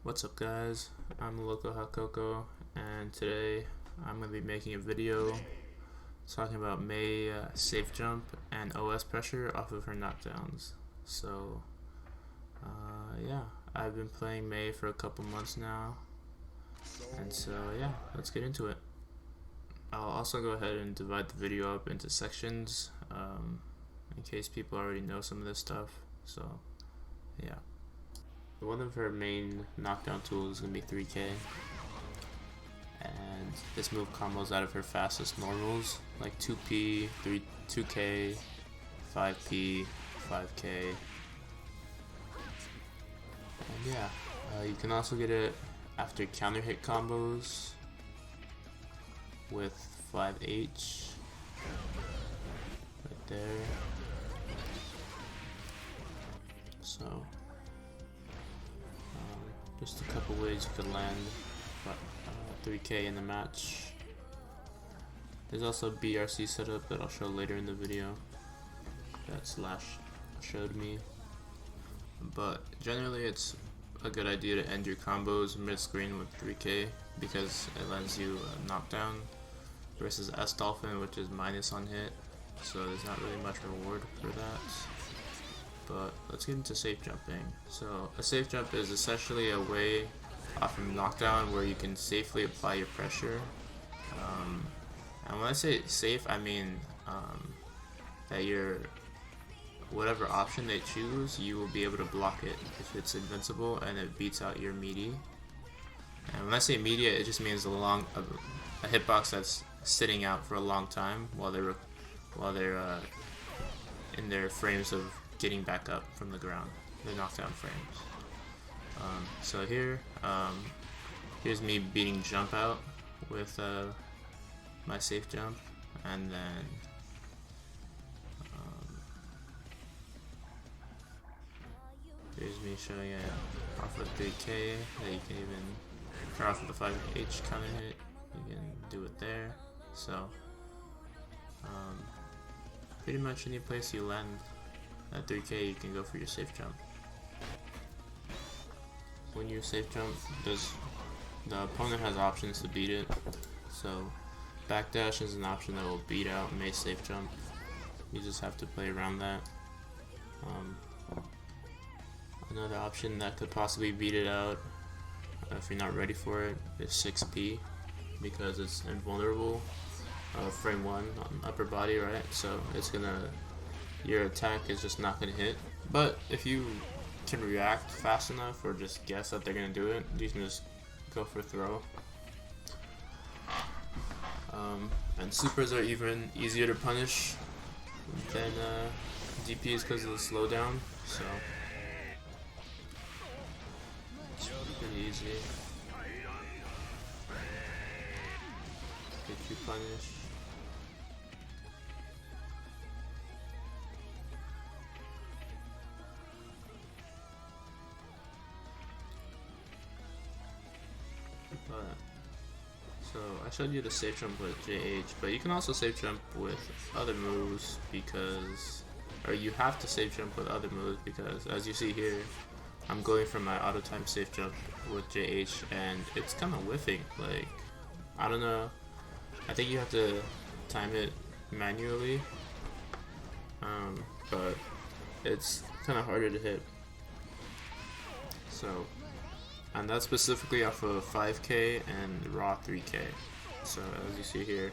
What's up guys, I'm Loco Hot Coco, and today I'm going to be making a video talking about Mei safe jump and OS pressure off of her knockdowns. So yeah, I've been playing Mei for a couple months now, and so yeah, let's get into it. I'll also go ahead and divide the video up into sections in case people already know some of this stuff. So yeah. One of her main knockdown tools is going to be 3K, and this move combos out of her fastest normals like 2P, 2K, 5P, 5K, and yeah, you can also get it after counter hit combos with 5H right there. So just a couple ways you could land 3K in the match. There's also a BRC setup that I'll show later in the video that Slash showed me. But generally it's a good idea to end your combos mid-screen with 3K because it lends you a knockdown versus S-Dolphin, which is minus on hit, so there's not really much reward for that. But let's get into safe jumping. So a safe jump is essentially a way off from knockdown where you can safely apply your pressure. And when I say safe, I mean that your whatever option they choose, you will be able to block it if it's invincible and it beats out your meaty. And when I say meaty, it just means a hitbox that's sitting out for a long time while they're in their frames of getting back up from the ground, the knockdown frames. So here's me beating jump out with my safe jump, and then here's me showing it off with 3K that you can even turn off with the 5H counter hit. You can do it there. So pretty much any place you land at 3K, you can go for your safe jump. When you safe jump, the opponent has options to beat it. So backdash is an option that will beat out Mei safe jump. You just have to play around that. Another option that could possibly beat it out if you're not ready for it is 6P, because it's invulnerable frame 1 on upper body, right? So your attack is just not going to hit. But if you can react fast enough or just guess that they're going to do it, you can just go for throw. And supers are even easier to punish than DPs because of the slowdown, so it's pretty easy. Get you punished. So I showed you the safe jump with JH, but you can also safe jump with other moves or you have to safe jump with other moves because, as you see here, I'm going for my auto time safe jump with JH and it's kind of whiffing. Like, I don't know, I think you have to time it manually, but it's kind of harder to hit. So, and that's specifically off of 5K and raw 3K. So as you see here,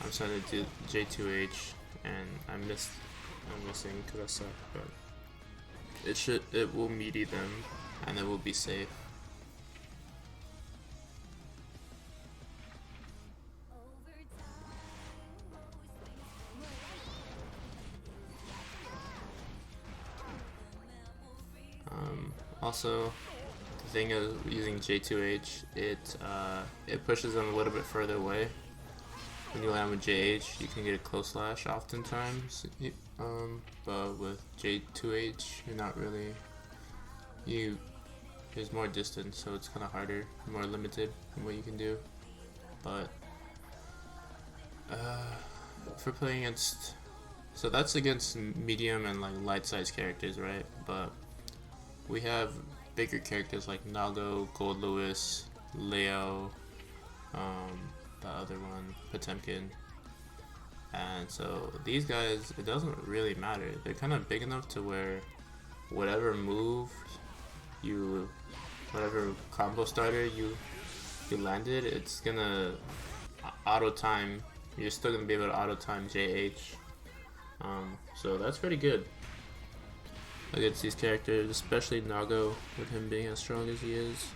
I'm trying to do J2H and I'm missing because I suck, but it will meaty them and it will be safe. Also, the thing is, using J2H, it pushes them a little bit further away. When you land with JH, you can get a close slash oftentimes, but with J2H, you're not really. There's more distance, so it's kind of harder, more limited in what you can do. But for playing against, so that's against medium and like light size characters, right? But we have bigger characters like Nago, Gold Lewis, Leo, the other one, Potemkin. And so these guys, it doesn't really matter. They're kind of big enough to where whatever move whatever combo starter you landed, it's gonna auto time. You're still gonna be able to auto time JH. So that's pretty good against these characters, especially Nago, with him being as strong as he is.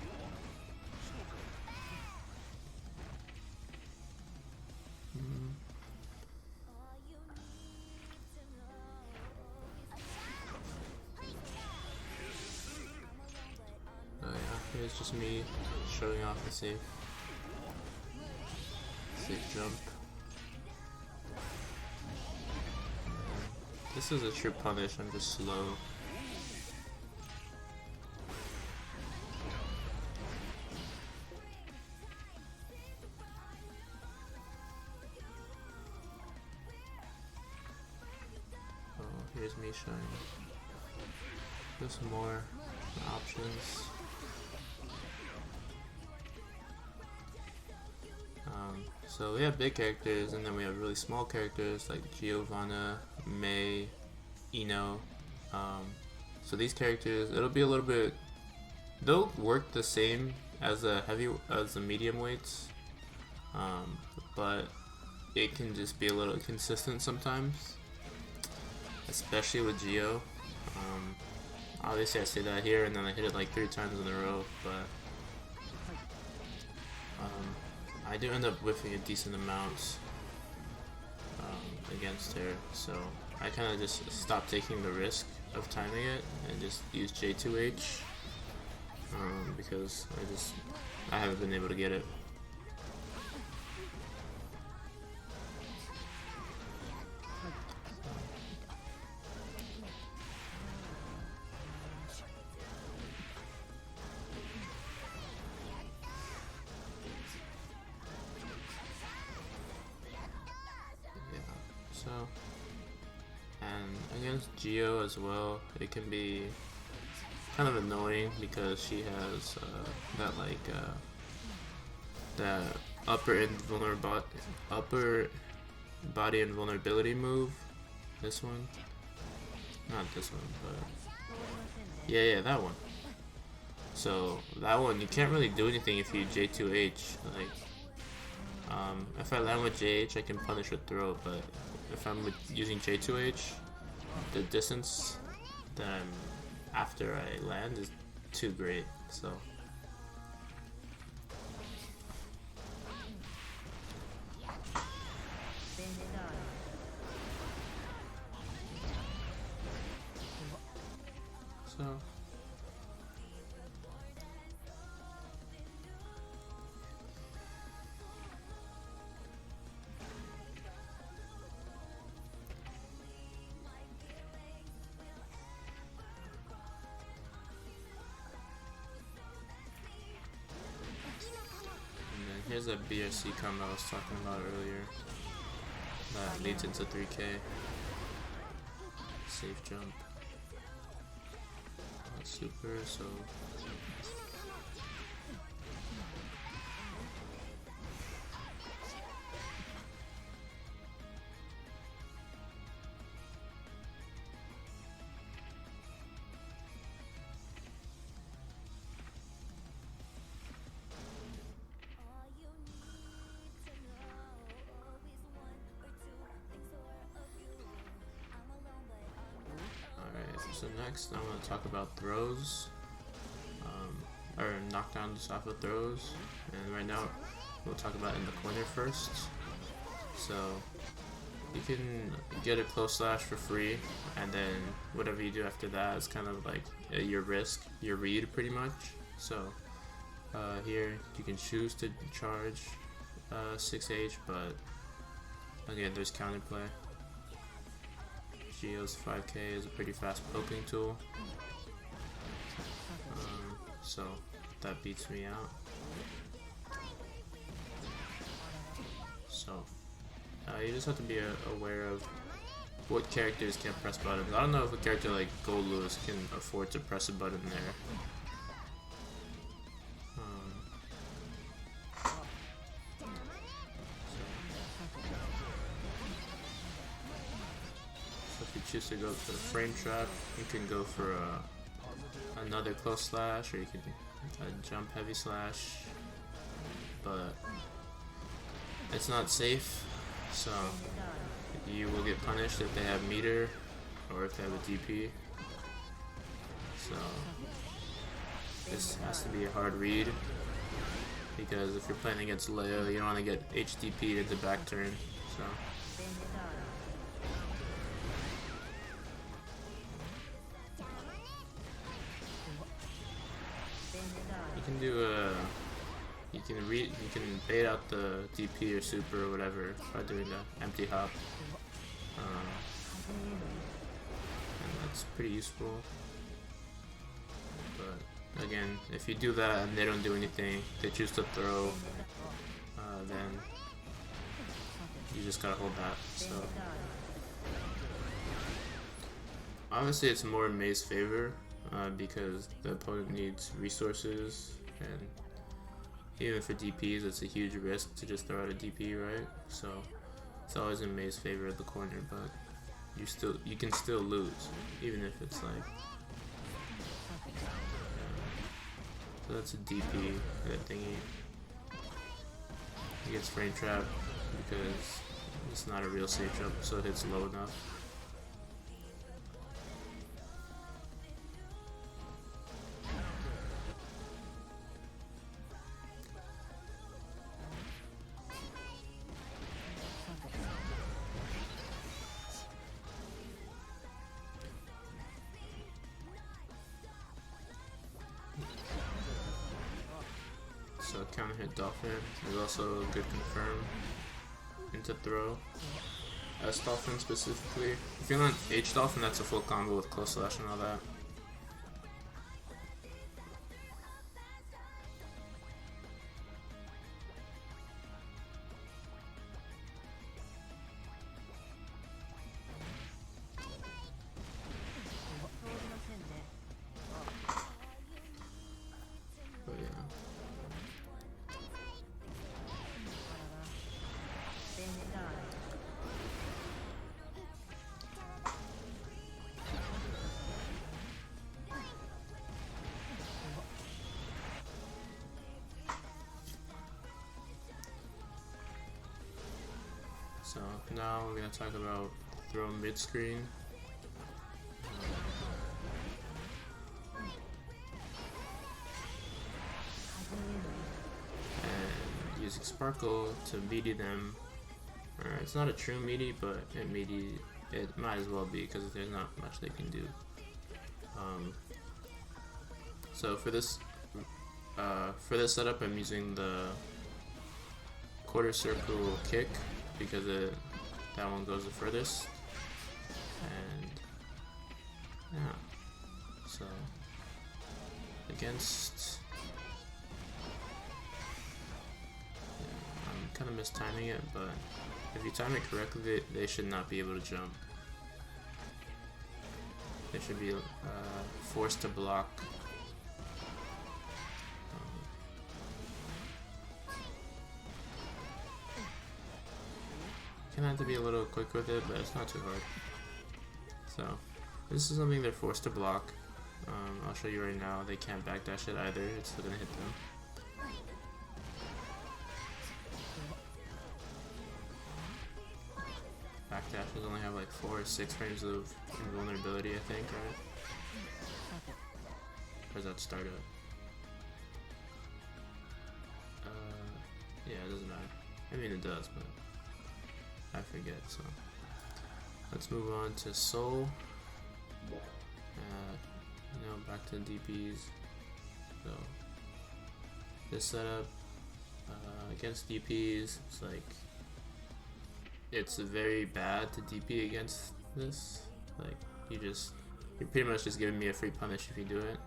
Here's just me showing off the safe jump. This is a true punish, I'm just slow. Oh, here's me showing just more options. So we have big characters, and then we have really small characters like Giovanna, May, Ino. So these characters, it'll be a little bit, they'll work the same as the medium weights, but it can just be a little inconsistent sometimes, especially with Gio. Obviously I say that here and then I hit it like 3 times in a row, but I do end up whiffing a decent amount against her, so I kind of just stopped taking the risk of timing it and just use J2H because I haven't been able to get it. And against Gio as well, it can be kind of annoying because she has that upper body invulnerability move. This one, not this one, but yeah, that one. So that one you can't really do anything if you J2H. Like, if I land with JH, I can punish with throw, but if I'm using J2H, the distance that I'm after I land is too great. So here's that BRC combo I was talking about earlier that leads into 3K. Safe jump. Super, so So next, I'm going to talk about throws, or knockdowns off of throws, and right now we'll talk about in the corner first. So you can get a close slash for free, and then whatever you do after that is kind of like your risk, your read pretty much. So here you can choose to charge 6H, but again there's counterplay. Gio's 5K is a pretty fast poking tool, so that beats me out. So you just have to be aware of what characters can press buttons. I don't know if a character like Gold Lewis can afford to press a button there, choose to go for the frame trap, you can go for another close slash, or you can jump heavy slash, but it's not safe, so you will get punished if they have meter or if they have a DP. So this has to be a hard read, because if you're playing against Leo, you don't want to get HDP'd at the back turn. So you can do you can bait out the DP or super or whatever by doing the empty hop, and that's pretty useful. But again, if you do that and they don't do anything, they choose to throw, then you just gotta hold that. So obviously it's more in May's favor, because the opponent needs resources, and even for DPs it's a huge risk to just throw out a DP, right? So it's always in May's favor at the corner, but you can still lose, even if it's like so that's a DP, that thingy. He gets frame trap because it's not a real safe jump, so it hits low enough. So counter hit Dolphin is also a good confirm into throw. S Dolphin specifically. If you're on H Dolphin, that's a full combo with close slash and all that. But yeah. So now we're going to talk about throw mid screen. And using Sparkle to meaty them. It's not a true meaty, but it might as well be, because there's not much they can do. So for this setup, I'm using the quarter circle kick, because that one goes the furthest, and yeah, so against, I'm kind of mistiming it, but if you time it correctly, they should not be able to jump. They should be forced to block. Kind of have to be a little quick with it, but it's not too hard. So this is something they're forced to block. I'll show you right now. They can't backdash it either. It's still gonna hit them. Backdashes only have like 4 or 6 frames of invulnerability, I think, right? Or is that startup? Yeah, it doesn't matter. I mean, it does, but I forget. So let's move on to Soul. Back to DPs. So this setup against DPs, it's very bad to DP against this. Like you're pretty much just giving me a free punish if you do it.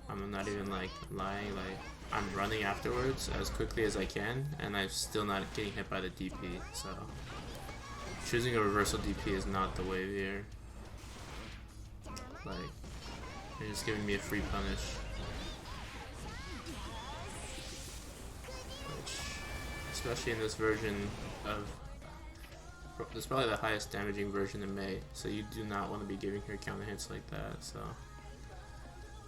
I'm not even like lying. Like I'm running afterwards as quickly as I can, and I'm still not getting hit by the DP. So choosing a reversal DP is not the way here. Like you're just giving me a free punish. Which, especially in this version of This is probably the highest damaging version of Mei, so you do not want to be giving her counter hits like that. So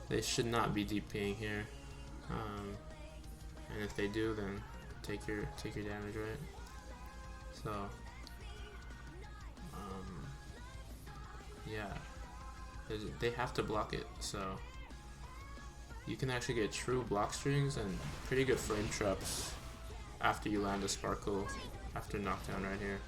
they should not be DPing here, and if they do, then take your damage, right? So yeah, they have to block it. So you can actually get true block strings and pretty good frame traps after you land a sparkle after knockdown right here.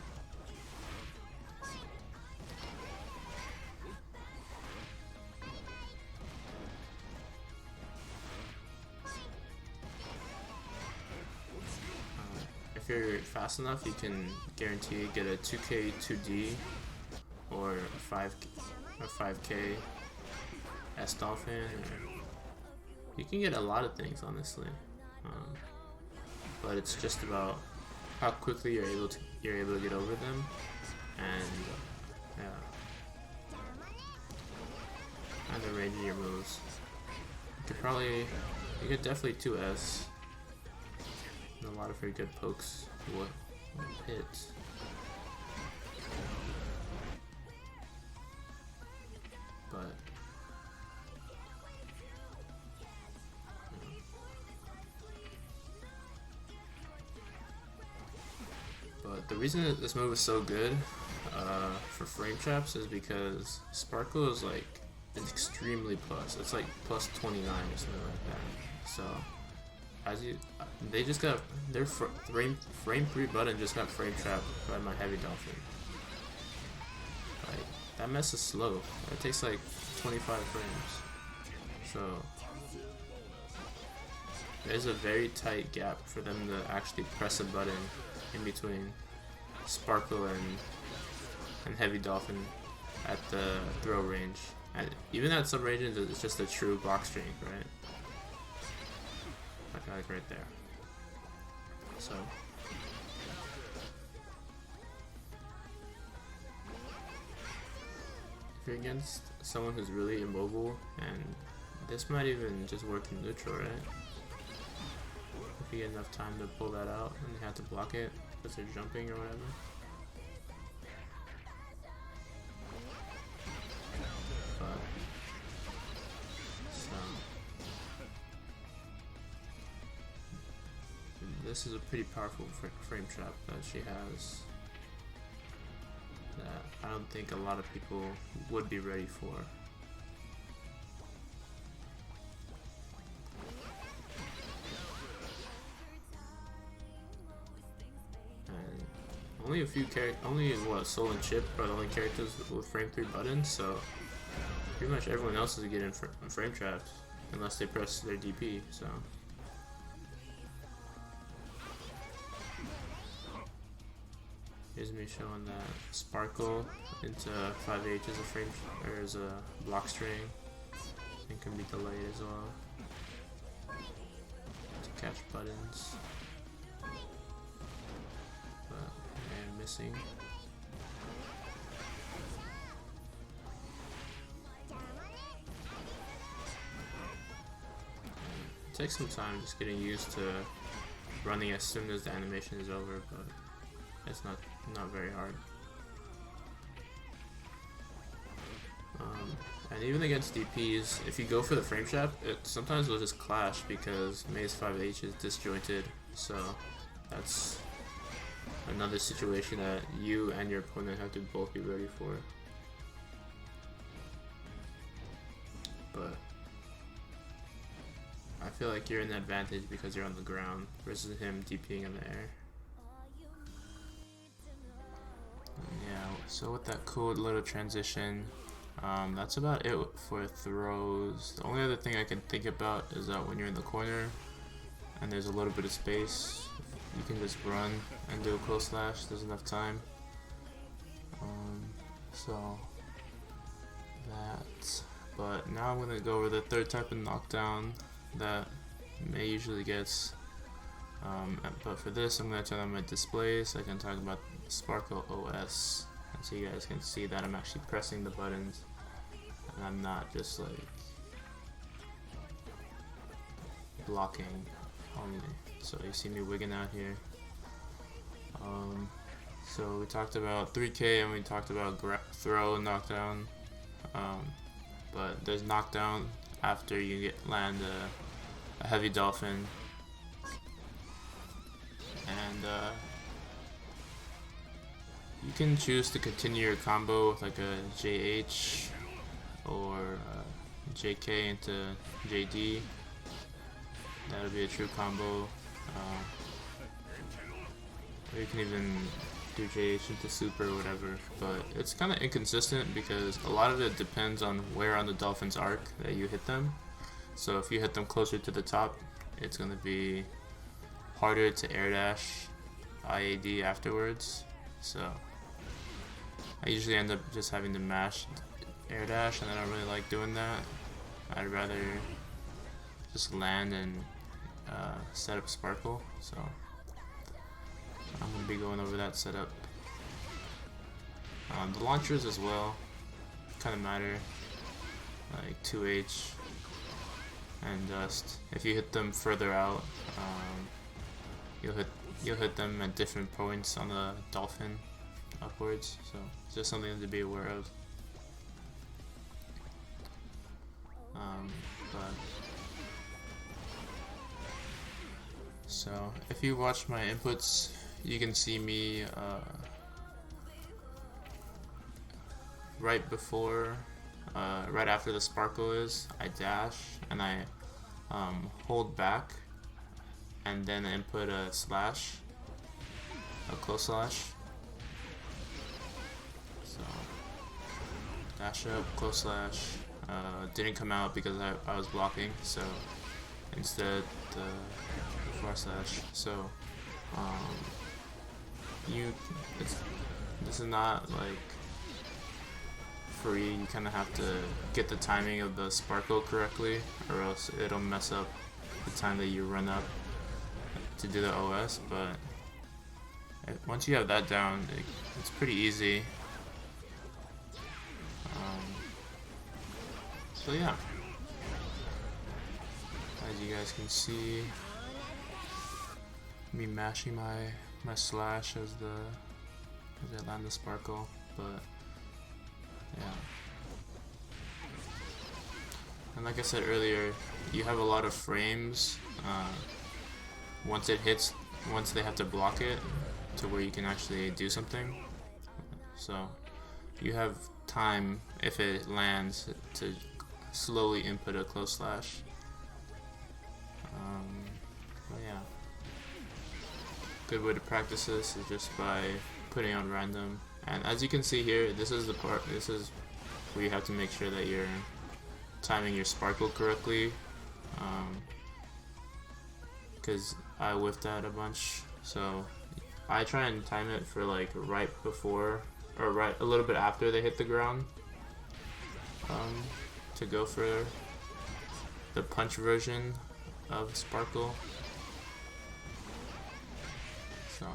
If you're fast enough, you can guarantee get a 2k 2D or a 5k S Dolphin. You can get a lot of things, honestly, but it's just about how quickly you're able to get over them, and and the range of your moves. You could definitely 2S. And a lot of very good pokes will hit. But the reason that this move is so good for frame traps is because Sparkle is like extremely plus. It's like plus 29 or something like that. So they just got their frame 3 button just got frame trapped by my heavy dolphin. Like that mess is slow. It takes like 25 frames. So there's a very tight gap for them to actually press a button in between Sparkle and heavy dolphin at the throw range. And even at some ranges, it's just a true block strength, right? Like right there. So if you're against someone who's really immobile, and this might even just work in neutral, right? If you get enough time to pull that out and you have to block it because they're jumping or whatever. This is a pretty powerful frame trap that she has that I don't think a lot of people would be ready for. And only Soul and Chip are the only characters with frame 3 buttons, so pretty much everyone else is getting frame traps unless they press their DP. So here's me showing that Sparkle into 5H is a frame or is a block string and can be delayed as well to catch buttons. But I'm missing. It takes some time just getting used to running as soon as the animation is over, but it's not very hard. And even against DPs, if you go for the frame trap, it sometimes will just clash because Mei's 5H is disjointed, so that's another situation that you and your opponent have to both be ready for. But I feel like you're in the advantage because you're on the ground versus him DPing in the air. Yeah, so with that cool little transition, that's about it for throws. The only other thing I can think about is that when you're in the corner and there's a little bit of space, you can just run and do a close slash. There's enough time. So that. But now I'm gonna go over the third type of knockdown that Mei usually gets. But for this, I'm gonna turn on my display so I can talk about Sparkle OS, and so you guys can see that I'm actually pressing the buttons and I'm not just like blocking only. So you see me wigging out here. So we talked about 3K and we talked about throw and knockdown, but there's knockdown after you land a heavy dolphin, and you can choose to continue your combo with like a JH or JK into JD. That would be a true combo. Or you can even do JH into super or whatever, but it's kind of inconsistent because a lot of it depends on where on the dolphin's arc that you hit them. So if you hit them closer to the top, it's going to be harder to air dash IAD afterwards. So I usually end up just having to mash air dash, and I don't really like doing that. I'd rather just land and set up sparkle. So I'm going to be going over that setup. The launchers as well kind of matter, like 2H and dust. If you hit them further out, you'll hit them at different points on the dolphin upwards. So it's just something to be aware of. So if you watch my inputs, you can see me right before, right after the sparkle is, I dash and I hold back and then input a slash, a close slash. So dash up, close slash, didn't come out because I was blocking, so instead the far slash. So this is not like free. You kind of have to get the timing of the sparkle correctly, or else it'll mess up the time that you run up to do the OS. But once you have that down, it's pretty easy. So yeah, as you guys can see, me mashing my slash as I land the sparkle, but yeah. And like I said earlier, you have a lot of frames once it hits, once they have to block it, to where you can actually do something. So you have time, if it lands, to slowly input a close slash. But yeah, good way to practice this is just by putting on random. And as you can see here, this is the part, this is where you have to make sure that you're timing your sparkle correctly, because I whiffed that a bunch. So I try and time it for like right before, or right a little bit after they hit the ground, to go for the punch version of sparkle. So,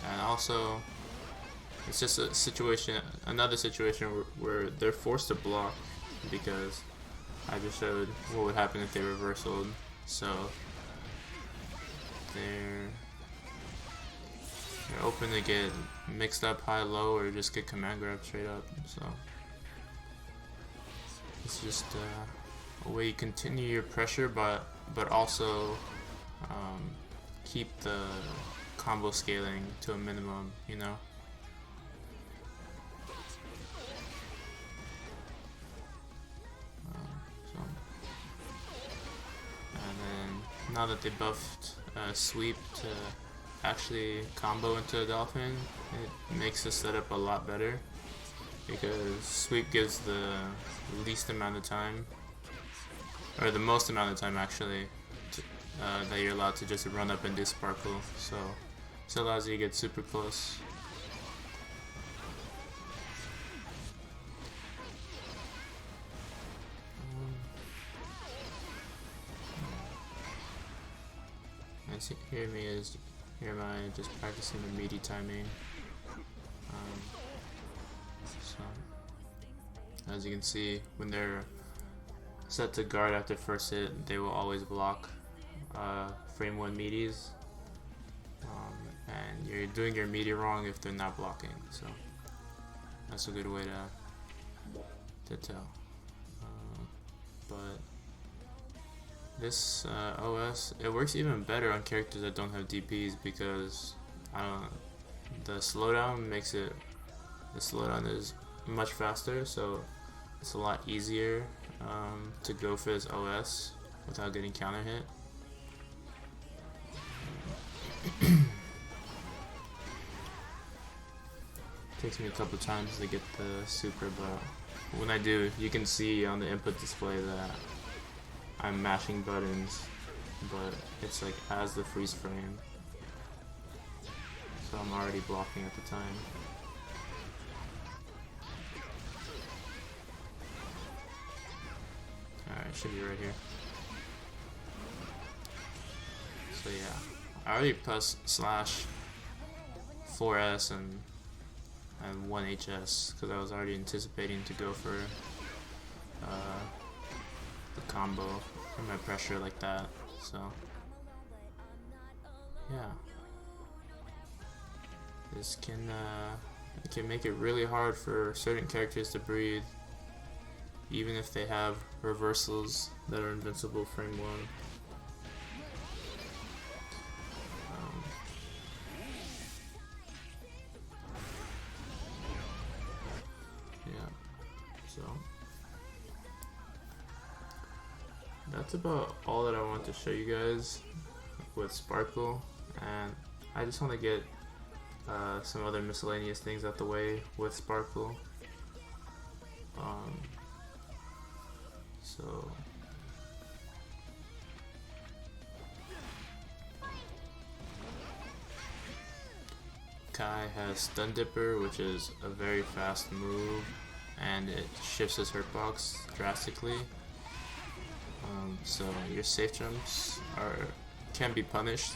and also it's just a situation, another situation where they're forced to block, because I just showed what would happen if they reversaled. So they're open to get mixed up high-low, or just get command grab straight up. So it's just a way you continue your pressure, but also keep the combo scaling to a minimum, you know. And then now that they buffed sweep to actually combo into a dolphin, it makes the setup a lot better, because sweep gives the least amount of time, or the most amount of time actually, that you're allowed to just run up and do sparkle. So it allows you to get super close. And here am I just practicing the meaty timing. So as you can see, when they're set to guard after first hit, they will always block frame 1 meaties. and you're doing your meaty wrong if they're not blocking. So that's a good way to tell. But this OS, it works even better on characters that don't have DPs because the slowdown makes it. The slowdown is much faster, so it's a lot easier to go for this OS without getting counter hit. Takes me a couple times to get the super, but when I do, you can see on the input display that I'm mashing buttons, but it's like as the freeze frame, so I'm already blocking at the time. Alright, should be right here. So yeah, I already pressed slash 4S and 1 HS because I was already anticipating to go for the combo or my pressure like that. So yeah, this can make it really hard for certain characters to breathe, even if they have reversals that are invincible frame 1. So that's about all that I want to show you guys with Sparkle, and I just want to get some other miscellaneous things out the way with Sparkle. So Kai has Stun Dipper, which is a very fast move, and it shifts his hurtbox drastically. So your safe jumps can be punished,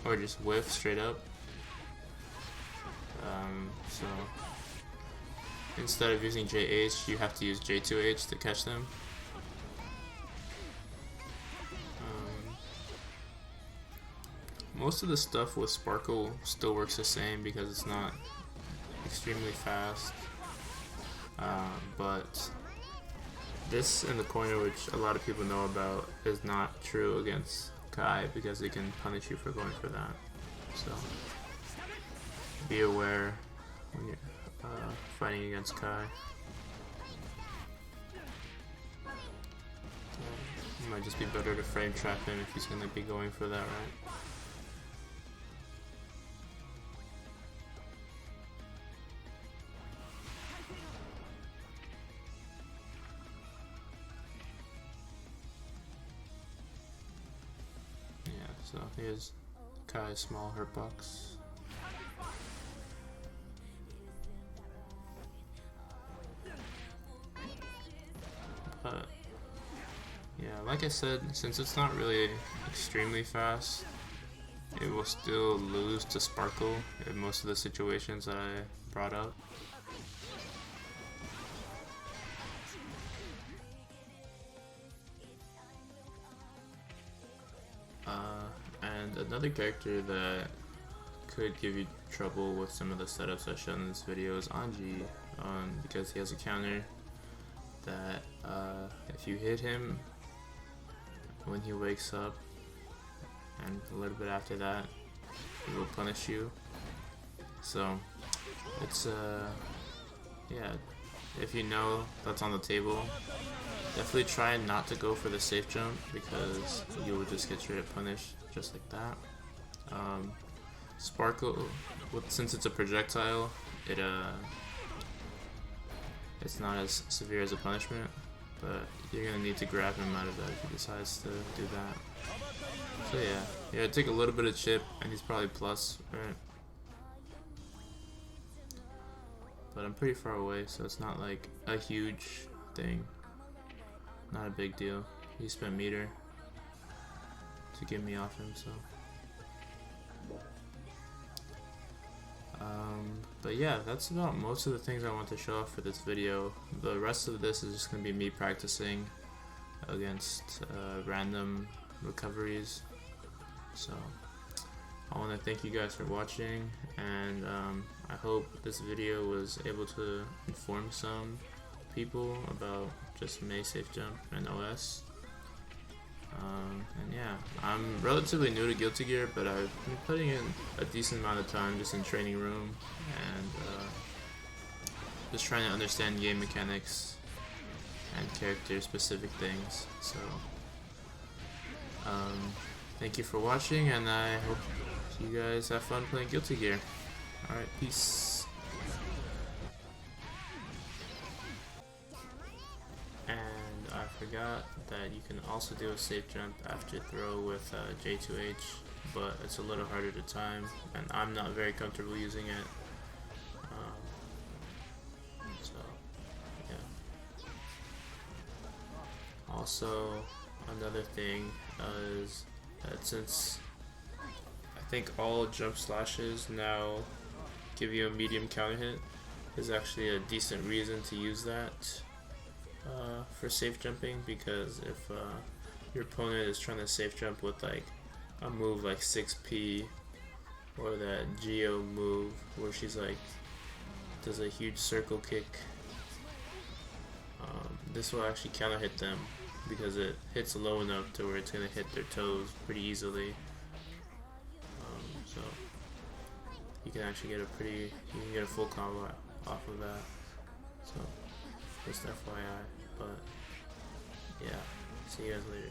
or just whiff straight up. So instead of using JH, you have to use J2H to catch them. Most of the stuff with Sparkle still works the same because it's not extremely fast. But this in the corner, which a lot of people know about, is not true against Kai because they can punish you for going for that. So be aware when you're fighting against Kai. It might just be better to frame trap him if he's going to be going for that, right? So here's Kai's small hurtbox. But yeah, like I said, since it's not really extremely fast, it will still lose to Sparkle in most of the situations that I brought up. And another character that could give you trouble with some of the setups I showed in this video is Anji, because he has a counter that if you hit him when he wakes up and a little bit after that, he will punish you. So it's yeah, if you know that's on the table, definitely try not to go for the safe jump because you will just get straight up punished just like that. Sparkle, since it's a projectile, it's not as severe as a punishment, but you're gonna need to grab him out of that if he decides to do that. So yeah, take a little bit of chip, and he's probably plus, right? But I'm pretty far away, so it's not like a huge thing. Not a big deal. He spent meter to get me off him, so. But yeah, that's about most of the things I want to show off for this video. The rest of this is just going to be me practicing against random recoveries. So I want to thank you guys for watching, and I hope this video was able to inform some people about just May safe jump and OS. And yeah, I'm relatively new to Guilty Gear, but I've been putting in a decent amount of time just in training room and just trying to understand game mechanics and character specific things. So thank you for watching, and I hope you guys have fun playing Guilty Gear. Alright, peace. And I forgot that you can also do a safe jump after throw with J2H, but it's a little harder to time, and I'm not very comfortable using it. So, yeah. Also, another thing is that since I think all jump slashes now give you a medium counter hit, is actually a decent reason to use that for safe jumping, because if your opponent is trying to safe jump with like a move like 6P or that Geo move where she's like does a huge circle kick, this will actually counter hit them because it hits low enough to where it's gonna hit their toes pretty easily. So you can actually get you can get a full combo off of that. So just FYI, but yeah, see you guys later.